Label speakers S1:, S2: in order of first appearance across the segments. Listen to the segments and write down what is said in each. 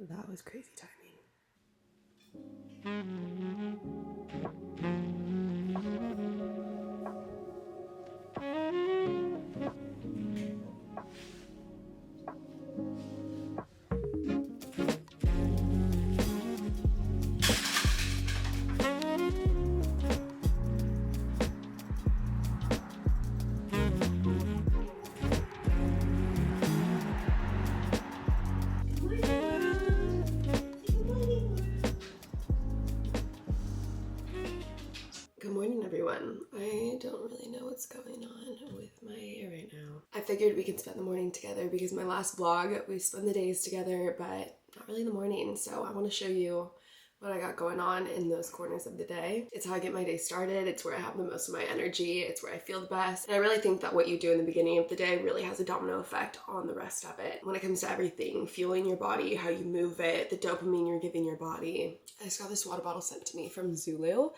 S1: That was crazy timing. Good morning, everyone. I don't really know what's going on with my hair right now. I figured we could spend the morning together because my last vlog, we spent the days together, but not really the morning. So I want to show you what I got going on in those corners of the day. It's how I get my day started. It's where I have the most of my energy. It's where I feel the best. And I really think that what you do in the beginning of the day really has a domino effect on the rest of it. When it comes to everything, fueling your body, how you move it, the dopamine you're giving your body. I just got this water bottle sent to me from Zulu.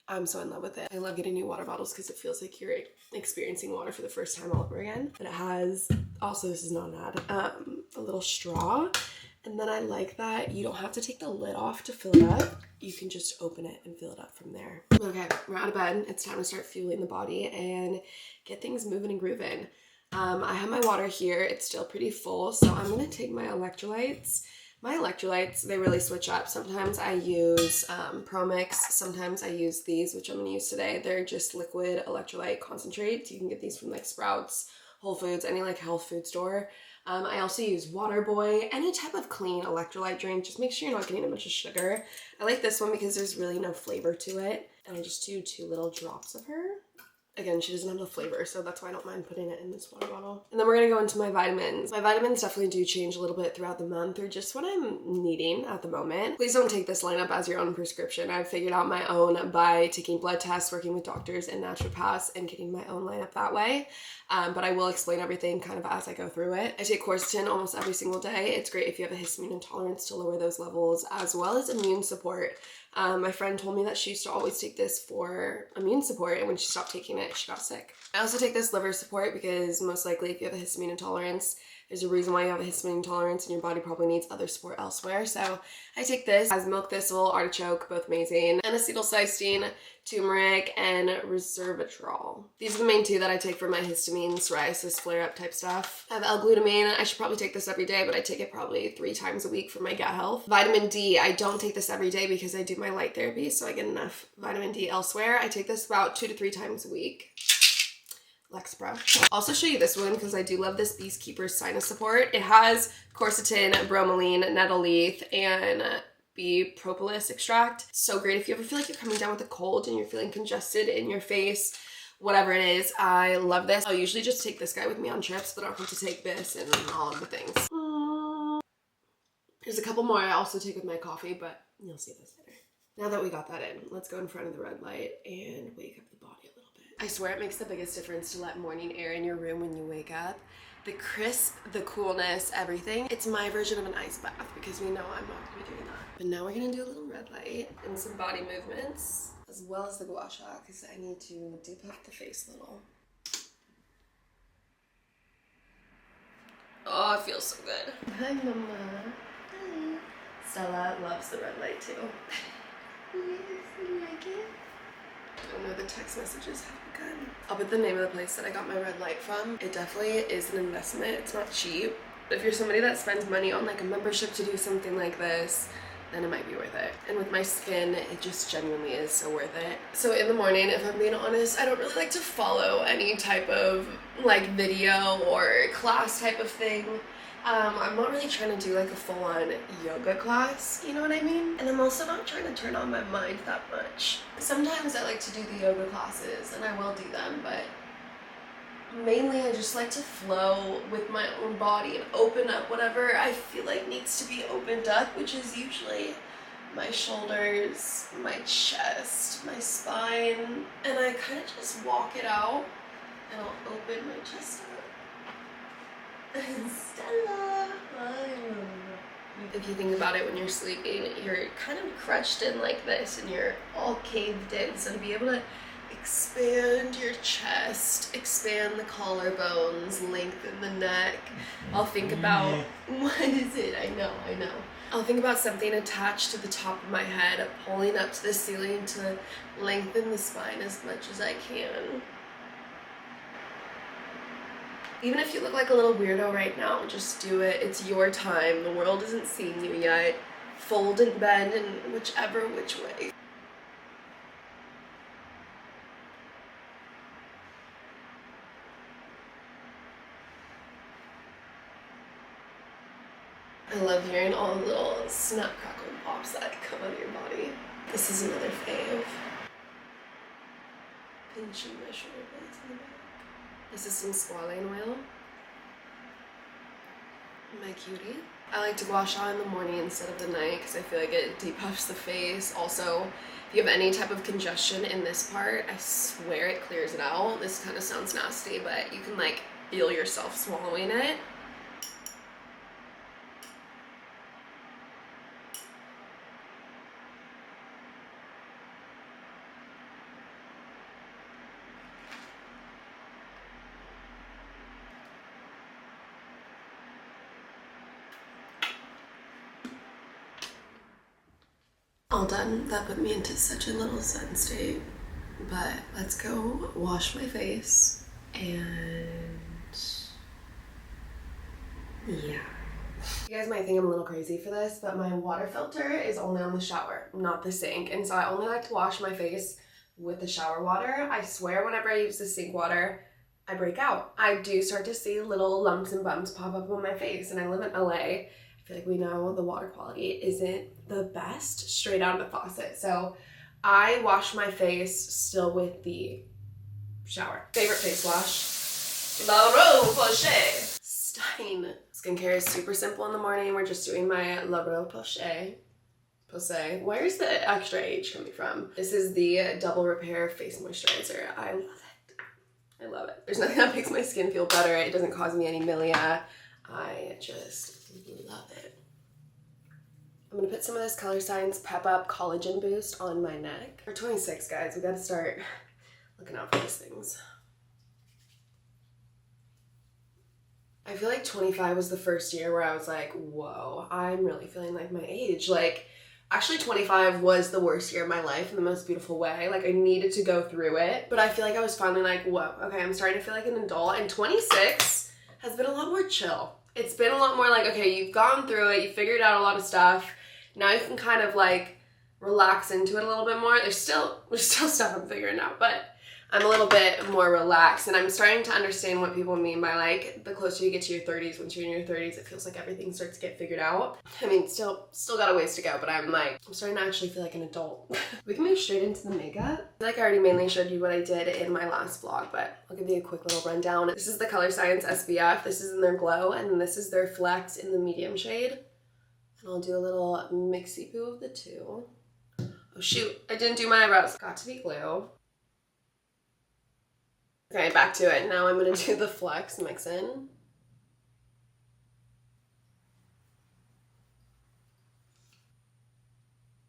S1: I'm so in love with it. I love getting new water bottles because it feels like you're experiencing water for the first time all over again. But it has, also this is not an ad, a little straw. And then I like that you don't have to take the lid off to fill it up. You can just open it and fill it up from there. Okay, we're out of bed. It's time to start fueling the body and get things moving and grooving. I have my water here. It's still pretty full, so I'm gonna take my electrolytes. My electrolytes, they really switch up. Sometimes I use Pro Mix. Sometimes I use these, which I'm gonna use today. They're just liquid electrolyte concentrates. You can get these from like Sprouts, Whole Foods, any like health food store. I also use Waterboy, any type of clean electrolyte drink. Just make sure you're not getting a bunch of sugar. I like this one because there's really no flavor to it. And I just do 2 little drops of her. Again, she doesn't have the flavor, so that's why I don't mind putting it in this water bottle. And then we're gonna go into my vitamins. My vitamins definitely do change a little bit throughout the month or just what I'm needing at the moment. Please don't take this lineup as your own prescription. I've figured out my own by taking blood tests, working with doctors and naturopaths, and getting my own lineup that way. But I will explain everything kind of as I go through it. I take quercetin almost every single day. It's great if you have a histamine intolerance to lower those levels, as well as immune support. My friend told me that she used to always take this for immune support, and when she stopped taking it, she got sick. I also take this liver support because most likely if you have a histamine intolerance, there's a reason why you have a histamine intolerance and your body probably needs other support elsewhere. So I take this as milk thistle, artichoke, both amazing, and acetylcysteine, turmeric, and resveratrol. These are the main 2 that I take for my histamine, psoriasis, flare-up type stuff. I have L-glutamine. I should probably take this every day, but I take it probably 3 times a week for my gut health. Vitamin D, I don't take this every day because I do my light therapy, so I get enough vitamin D elsewhere. I take this about 2 to 3 times a week. Lexapro. I'll also show you this one because I do love this Beastkeeper Sinus Support. It has quercetin, bromelain, nettle leaf, and bee propolis extract. So great if you ever feel like you're coming down with a cold and you're feeling congested in your face, whatever it is. I love this. I'll usually just take this guy with me on trips, but I don't have to take this and all of the things. There's a couple more I also take with my coffee, but you'll see this later. Now that we got that in, let's go in front of the red light and wake up the body a little bit. I swear it makes the biggest difference to let morning air in your room when you wake up. The crisp, the coolness, everything. It's my version of an ice bath because we know I'm not gonna be doing that. But now we're gonna do a little red light and some body movements, as well as the gua sha, because I need to dip up the face a little. Oh, it feels so good. Hi, Mama. Hi. Stella loves the red light too. Yes, you like it? I don't know, the text messages have begun. I'll put the name of the place that I got my red light from. It definitely is an investment. It's not cheap. If you're somebody that spends money on like a membership to do something like this, then it might be worth it. And with my skin, it just genuinely is so worth it. So in the morning, if I'm being honest, I don't really like to follow any type of like video or class type of thing. I'm not really trying to do like a full-on yoga class, you know what I mean? And I'm also not trying to turn on my mind that much. Sometimes I like to do the yoga classes, and I will do them, but mainly I just like to flow with my own body and open up whatever I feel like needs to be opened up, which is usually my shoulders, my chest, my spine, and I kind of just walk it out, and I'll open my chest up. Stella, if you think about it, when you're sleeping, you're kind of crunched in like this and you're all caved in, so to be able to expand your chest, expand the collarbones, lengthen the neck. I'll think about, what is it? I know. I'll think about something attached to the top of my head, pulling up to the ceiling to lengthen the spine as much as I can. Even if you look like a little weirdo right now, just do it. It's your time. The world isn't seeing you yet. Fold and bend in whichever which way. I love hearing all the little snap, crackle, and pops that come out of your body. This is another fave. Pinching my shoulder blades in the back. This is some squalane oil. My cutie. I like to wash out in the morning instead of the night because I feel like it depuffs the face. Also, if you have any type of congestion in this part, I swear it clears it out. This kind of sounds nasty, but you can like feel yourself swallowing it. All done. That put me into such a little zen state. But let's go wash my face and yeah. You guys might think I'm a little crazy for this, but my water filter is only on the shower, not the sink. And so I only like to wash my face with the shower water. I swear whenever I use the sink water, I break out. I do start to see little lumps and bumps pop up on my face, and I live in LA. I feel like we know the water quality isn't the best straight out of the faucet. So I wash my face still with the shower. Favorite face wash, La Roche-Posay. Stunning. Skincare is super simple in the morning. We're just doing my La Roche-Posay. Where's the extra H coming from? This is the Double Repair Face Moisturizer. I love it. I love it. There's nothing that makes my skin feel better. It doesn't cause me any milia. I just love it. I'm gonna put some of this Color Science Pep Up Collagen Boost on my neck. We're 26, guys. We gotta start looking out for these things. I feel like 25 was the first year where I was like, whoa, I'm really feeling like my age. Like, actually 25 was the worst year of my life in the most beautiful way. Like, I needed to go through it, but I feel like I was finally like, whoa, okay, I'm starting to feel like an adult. And 26 has been a lot more chill. It's been a lot more like, okay, you've gone through it, you figured out a lot of stuff. Now you can kind of like relax into it a little bit more. There's still stuff I'm figuring out, but I'm a little bit more relaxed, and I'm starting to understand what people mean by like the closer you get to your 30s. Once you're in your 30s, it feels like everything starts to get figured out. I mean, still got a ways to go, but I'm starting to actually feel like an adult. We can move straight into the makeup. I feel like I already mainly showed you what I did in my last vlog, but I'll give you a quick little rundown. This is the Color Science SPF. This is in their Glow, and then this is their Flex in the medium shade. And I'll do a little mixy-poo of the two. Oh shoot, I didn't do my eyebrows. Got to be glue. Okay, back to it. Now I'm gonna do the Flex mix in.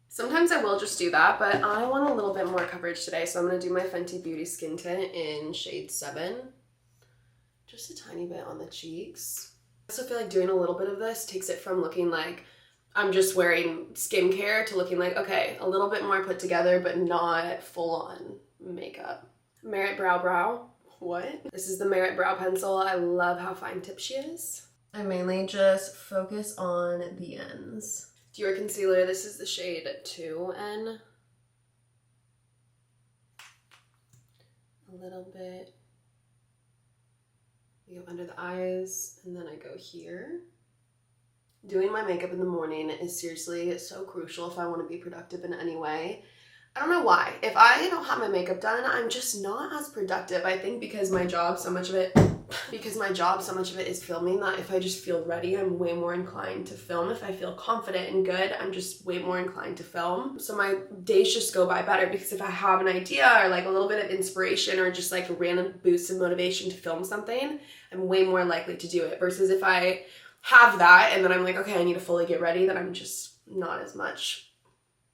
S1: Sometimes I will just do that, but I want a little bit more coverage today, so I'm gonna do my Fenty Beauty Skin Tint in shade 7. Just a tiny bit on the cheeks. I also feel like doing a little bit of this takes it from looking like I'm just wearing skincare to looking like, okay, a little bit more put together, but not full on makeup. Merit Brow. What? This is the Merit Brow Pencil. I love how fine tip she is. I mainly just focus on the ends. Dior Concealer. This is the shade 2N. A little bit. You go under the eyes, and then I go here. Doing my makeup in the morning is seriously so crucial if I want to be productive in any way. I don't know why. If I don't have my makeup done, I'm just not as productive. I think because my job, so much of it is filming, that if I just feel ready, I'm way more inclined to film. If I feel confident and good, I'm just way more inclined to film. So my days just go by better because if I have an idea or like a little bit of inspiration or just like a random boost of motivation to film something, I'm way more likely to do it. Versus if I have that and then I'm like, okay, I need to fully get ready, then I'm just not as much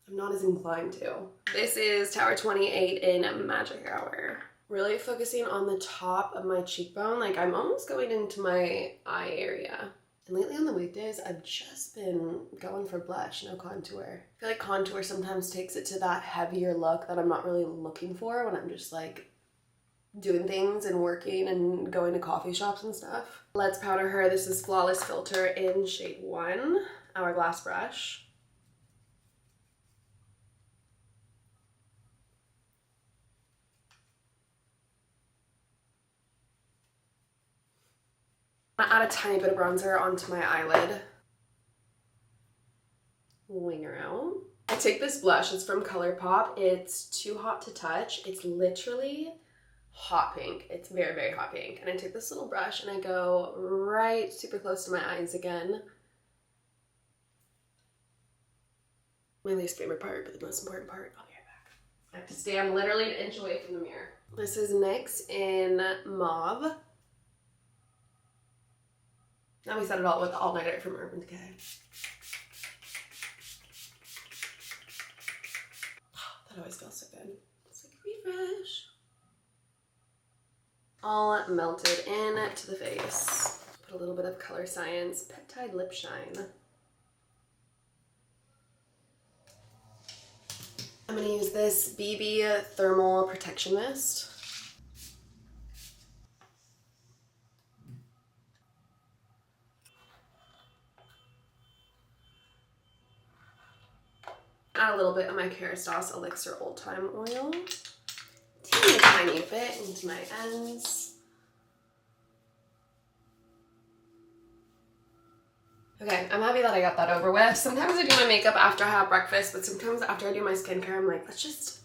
S1: I'm not as inclined to. This is Tower 28 in Magic Hour. Really focusing on the top of my cheekbone. Like I'm almost going into my eye area. And lately on the weekdays, I've just been going for blush, no contour. I feel like contour sometimes takes it to that heavier look that I'm not really looking for when I'm just like doing things and working and going to coffee shops and stuff. Let's powder her. This is Flawless Filter in shade 1, Hourglass brush. I'm gonna add a tiny bit of bronzer onto my eyelid. Wing her out. I take this blush, it's from ColourPop. It's Too Hot to Touch. It's literally hot pink. It's very, very hot pink. And I take this little brush and I go right super close to my eyes again. My least favorite part, but the most important part. I'll be right back. I have to stand literally an inch away from the mirror. This is NYX in Mauve. Now we set it all with the All Nighter from Urban Decay. That always feels so good. It's like a refresh. All melted in to the face. Put a little bit of Color Science Peptide Lip Shine. I'm gonna use this BB Thermal Protection Mist. Add a little bit of my Kerastase Elixir Old Time Oil. Teeny tiny bit into my ends. Okay, I'm happy that I got that over with. Sometimes I do my makeup after I have breakfast, but sometimes after I do my skincare, I'm like, let's just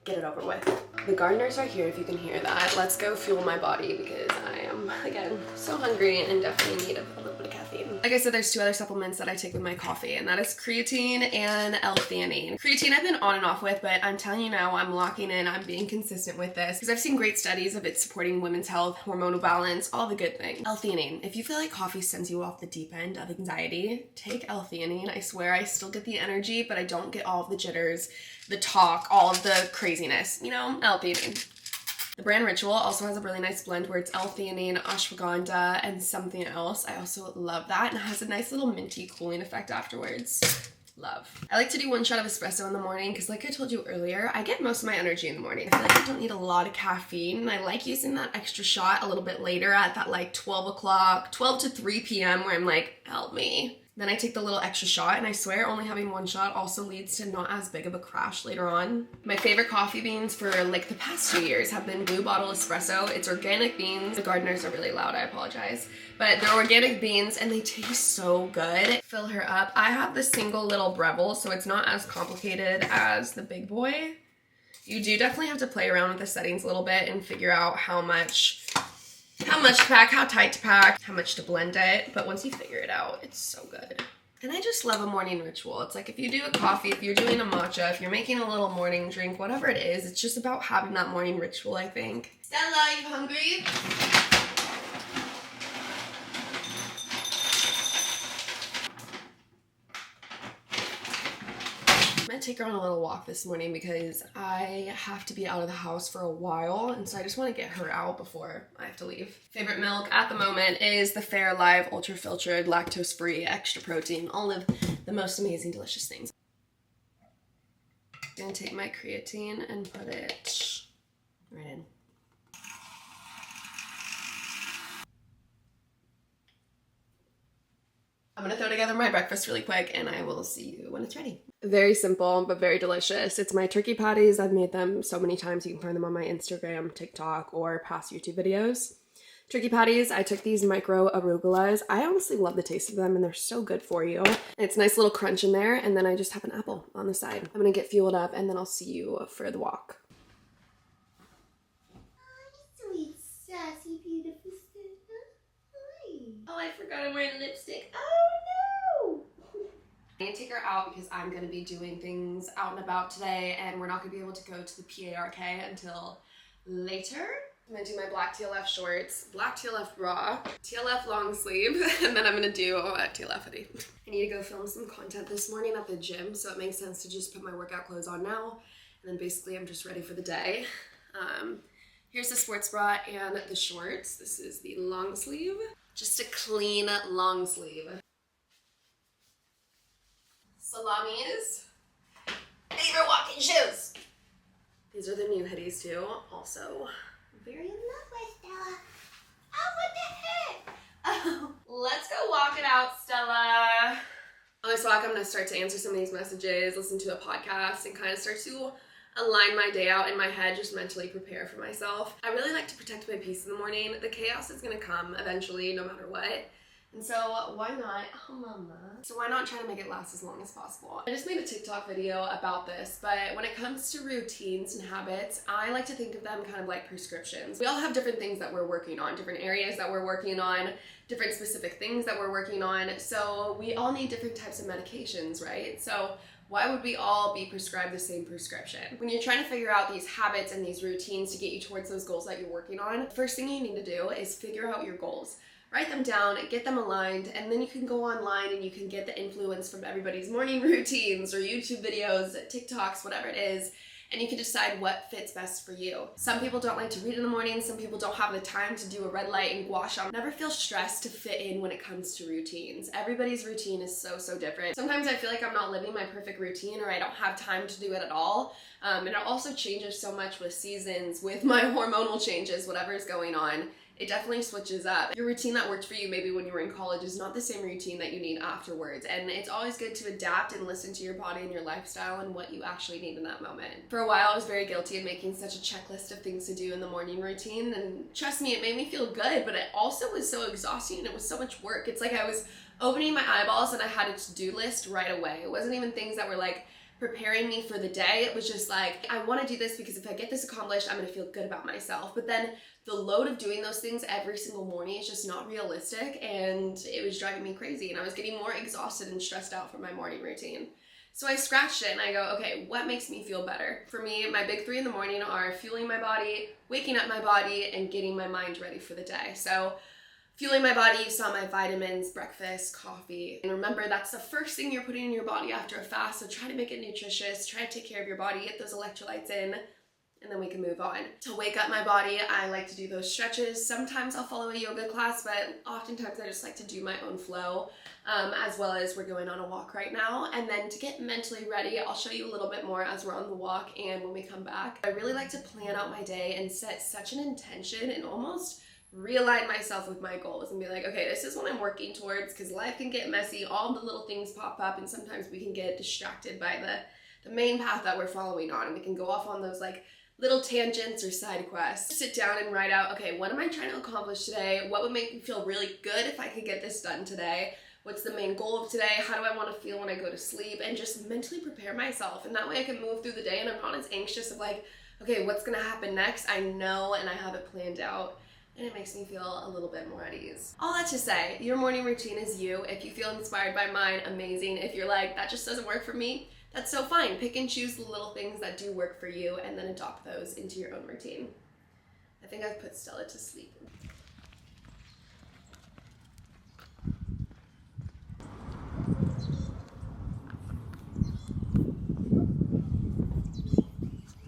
S1: get it over with. The gardeners are here if you can hear that. Let's go fuel my body because I am, again, so hungry and definitely in need of a little bit of caffeine. Like I said, there's 2 other supplements that I take with my coffee, and that is creatine and L-theanine. Creatine I've been on and off with, but I'm telling you now, I'm locking in, I'm being consistent with this because I've seen great studies of it supporting women's health, hormonal balance, all the good things. L-theanine, if you feel like coffee sends you off the deep end of anxiety, take L-theanine. I swear I still get the energy, but I don't get all of the jitters, the talk, all of the craziness, you know, L-theanine. The brand Ritual also has a really nice blend where it's L-theanine, ashwagandha, and something else. I also love that, and it has a nice little minty cooling effect afterwards. Love. I like to do 1 shot of espresso in the morning because like I told you earlier, I get most of my energy in the morning. I feel like I don't need a lot of caffeine, and I like using that extra shot a little bit later at that like 12 o'clock, 12 to 3 p.m. where I'm like, help me. Then I take the little extra shot, and I swear only having 1 shot also leads to not as big of a crash later on. My favorite coffee beans for like the past 2 years have been Blue Bottle Espresso. It's organic beans. The gardeners are really loud, I apologize. But they're organic beans and they taste so good. Fill her up. I have the single little Breville, so it's not as complicated as the big boy. You do definitely have to play around with the settings a little bit and figure out how much to pack, how tight to pack, how much to blend it. But once you figure it out, it's so good. And I just love a morning ritual. It's like if you do a coffee, if you're doing a matcha, if you're making a little morning drink, whatever it is, it's just about having that morning ritual, I think. Stella, you hungry? I'm gonna take her on a little walk this morning because I have to be out of the house for a while, and so I just want to get her out before I have to leave. Favorite milk at the moment is the Fairlife Ultra Filtered, Lactose Free, Extra Protein, all of the most amazing, delicious things. I'm gonna take my creatine and put it right in. I'm gonna throw together my breakfast really quick and I will see you when it's ready. Very simple, but very delicious. It's my turkey patties. I've made them so many times. You can find them on my Instagram, TikTok, or past YouTube videos. Turkey patties, I took these micro arugulas. I honestly love the taste of them and they're so good for you. It's a nice little crunch in there, and then I just have an apple on the side. I'm gonna get fueled up and then I'll see you for the walk.
S2: Sweet, sassy, beautiful Stella. Hi.
S1: Oh, I forgot I'm wearing lipstick. Oh no! I need to take her out because I'm going to be doing things out and about today, and we're not going to be able to go to the PARK until later. I'm gonna do my black TLF shorts, black TLF bra, TLF long sleeve, and then I'm gonna do a TLF hoodie. I need to go film some content this morning at the gym, so it makes sense to just put my workout clothes on now, and then basically I'm just ready for the day. Here's the sports bra and the shorts. This is the long sleeve. Just a clean long sleeve. Salamis. Favorite walking shoes. These are the new hoodies too. Also very in love with Stella. Oh, what the heck? Oh, let's go walk it out, Stella. On this walk, I'm gonna start to answer some of these messages, listen to a podcast, and kind of start to align my day out in my head, just mentally prepare for myself. I really like to protect my peace in the morning. The chaos is gonna come eventually, no matter what. And so why not, oh mama. So why not try to make it last as long as possible? I just made a TikTok video about this, but when it comes to routines and habits, I like to think of them kind of like prescriptions. We all have different things that we're working on, different areas that we're working on, different specific things that we're working on. So we all need different types of medications, right? So why would we all be prescribed the same prescription? When you're trying to figure out these habits and these routines to get you towards those goals that you're working on, the first thing you need to do is figure out your goals. Write them down, get them aligned, and then you can go online and you can get the influence from everybody's morning routines or YouTube videos, TikToks, whatever it is, and you can decide what fits best for you. Some people don't like to read in the morning, some people don't have the time to do a red light and gua sha. Never feel stressed to fit in when it comes to routines. Everybody's routine is so different. Sometimes I feel like I'm not living my perfect routine or I don't have time to do it at all. And it also changes so much with seasons, with my hormonal changes, whatever's going on. It definitely switches up. Your routine that worked for you maybe when you were in college is not the same routine that you need afterwards. And it's always good to adapt and listen to your body and your lifestyle and what you actually need in that moment. For a while, I was very guilty of making such a checklist of things to do in the morning routine. And trust me, it made me feel good, but it also was so exhausting and it was so much work. It's like I was opening my eyeballs and I had a to-do list right away. It wasn't even things that were like preparing me for the day. It was just like, I want to do this because if I get this accomplished, I'm going to feel good about myself. But then the load of doing those things every single morning is just not realistic, and it was driving me crazy, and I was getting more exhausted and stressed out from my morning routine. So I scratched it and I go, okay, what makes me feel better? For me, my big three in the morning are fueling my body, waking up my body, and getting my mind ready for the day. So fueling my body, you saw my vitamins, breakfast, coffee. And remember, that's the first thing you're putting in your body after a fast, so try to make it nutritious, try to take care of your body, get those electrolytes in, and then we can move on. To wake up my body, I like to do those stretches. Sometimes I'll follow a yoga class, but oftentimes I just like to do my own flow, as well as we're going on a walk right now. And then to get mentally ready, I'll show you a little bit more as we're on the walk and when we come back. I really like to plan out my day and set such an intention and almost realign myself with my goals and be like, okay, this is what I'm working towards, because life can get messy, all the little things pop up, and sometimes we can get distracted by the main path that we're following on, and we can go off on those like little tangents or side quests. Sit down and write out, okay, what am I trying to accomplish today? What would make me feel really good if I could get this done today? What's the main goal of today? How do I want to feel when I go to sleep? And just mentally prepare myself. And that way I can move through the day and I'm not as anxious of like, okay, what's gonna happen next? I know and I have it planned out. And it makes me feel a little bit more at ease. All that to say, your morning routine is you. If you feel inspired by mine, amazing. If you're like, that just doesn't work for me, that's so fine. Pick and choose the little things that do work for you and then adopt those into your own routine. I think I've put Stella to sleep.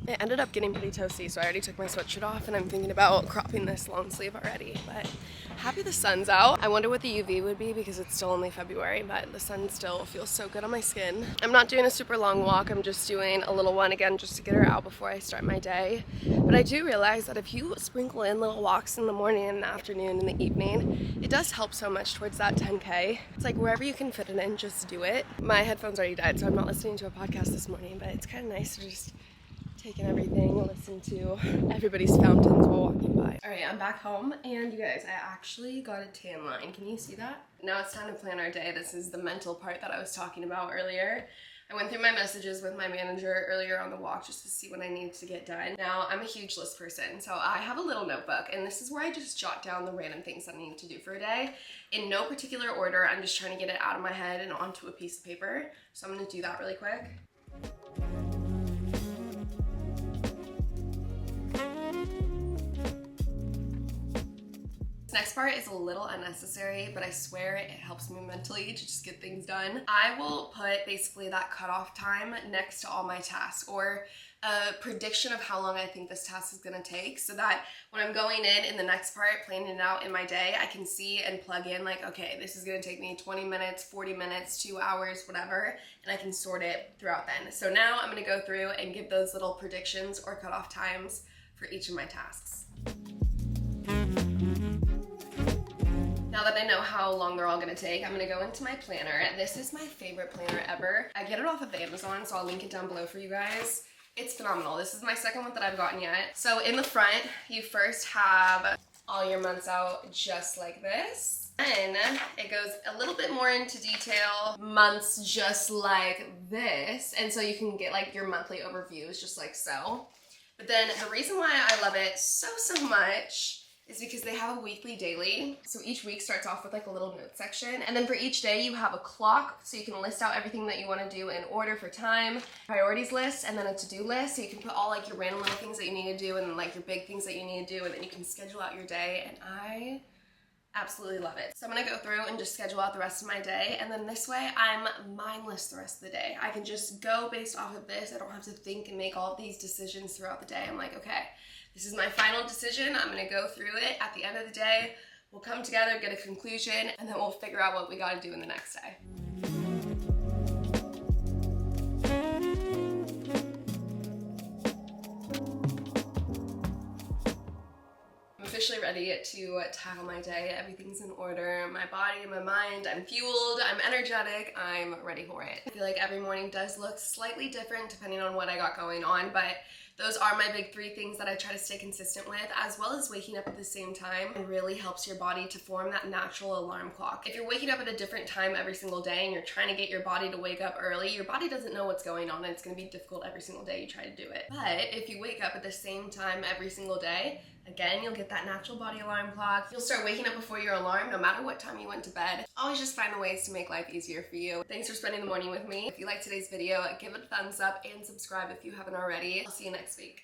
S1: It ended up getting pretty toasty, so I already took my sweatshirt off and I'm thinking about cropping this long sleeve already, but happy the sun's out. I wonder what the UV would be because it's still only February, but the sun still feels so good on my skin. I'm not doing a super long walk, I'm just doing a little one again just to get her out before I start my day. But I do realize that if you sprinkle in little walks in the morning and the afternoon and the evening, it does help so much towards that 10K. It's like wherever you can fit it in, just do it. My headphones already died, so I'm not listening to a podcast this morning, but it's kind of nice to just taking everything, listen to everybody's fountains while walking by. All right, I'm back home, and you guys, I actually got a tan line. Can you see that? Now it's time to plan our day. This is the mental part that I was talking about earlier. I went through my messages with my manager earlier on the walk just to see what I needed to get done. Now, I'm a huge list person, so I have a little notebook, and this is where I just jot down the random things that I need to do for a day. In no particular order, I'm just trying to get it out of my head and onto a piece of paper. So I'm gonna do that really quick. This next part is a little unnecessary, but I swear it helps me mentally to just get things done. I will put basically that cutoff time next to all my tasks, or a prediction of how long I think this task is gonna take, so that when I'm going in the next part, planning it out in my day, I can see and plug in like, okay, this is gonna take me 20 minutes, 40 minutes, 2 hours, whatever, and I can sort it throughout then. So now I'm gonna go through and give those little predictions or cutoff times for each of my tasks. Now that I know how long they're all gonna take, I'm gonna go into my planner. This is my favorite planner ever. I get it off of Amazon, so I'll link it down below for you guys. It's phenomenal. This is my second one that I've gotten yet. So in the front, you first have all your months out just like this. Then it goes a little bit more into detail, months just like this. And so you can get like your monthly overviews just like so. But then the reason why I love it so much is because they have a weekly daily. So each week starts off with like a little note section. And then for each day you have a clock, so you can list out everything that you wanna do in order for time, priorities list, and then a to-do list. So you can put all like your random little things that you need to do and then like your big things that you need to do, and then you can schedule out your day, and I absolutely love it. So I'm gonna go through and just schedule out the rest of my day, and then this way I'm mindless the rest of the day. I can just go based off of this. I don't have to think and make all of these decisions throughout the day. I'm like, okay, this is my final decision. I'm gonna go through it. At the end of the day, we'll come together, get a conclusion, and then we'll figure out what we gotta do in the next day. I'm officially ready to tackle my day. Everything's in order. My body, my mind, I'm fueled, I'm energetic, I'm ready for it. I feel like every morning does look slightly different depending on what I got going on, but those are my big 3 things that I try to stay consistent with, as well as waking up at the same time. It really helps your body to form that natural alarm clock. If you're waking up at a different time every single day and you're trying to get your body to wake up early, your body doesn't know what's going on, and it's gonna be difficult every single day you try to do it. But if you wake up at the same time every single day, again, you'll get that natural body alarm clock. You'll start waking up before your alarm, no matter what time you went to bed. Always just find the ways to make life easier for you. Thanks for spending the morning with me. If you liked today's video, give it a thumbs up and subscribe if you haven't already. I'll see you next week.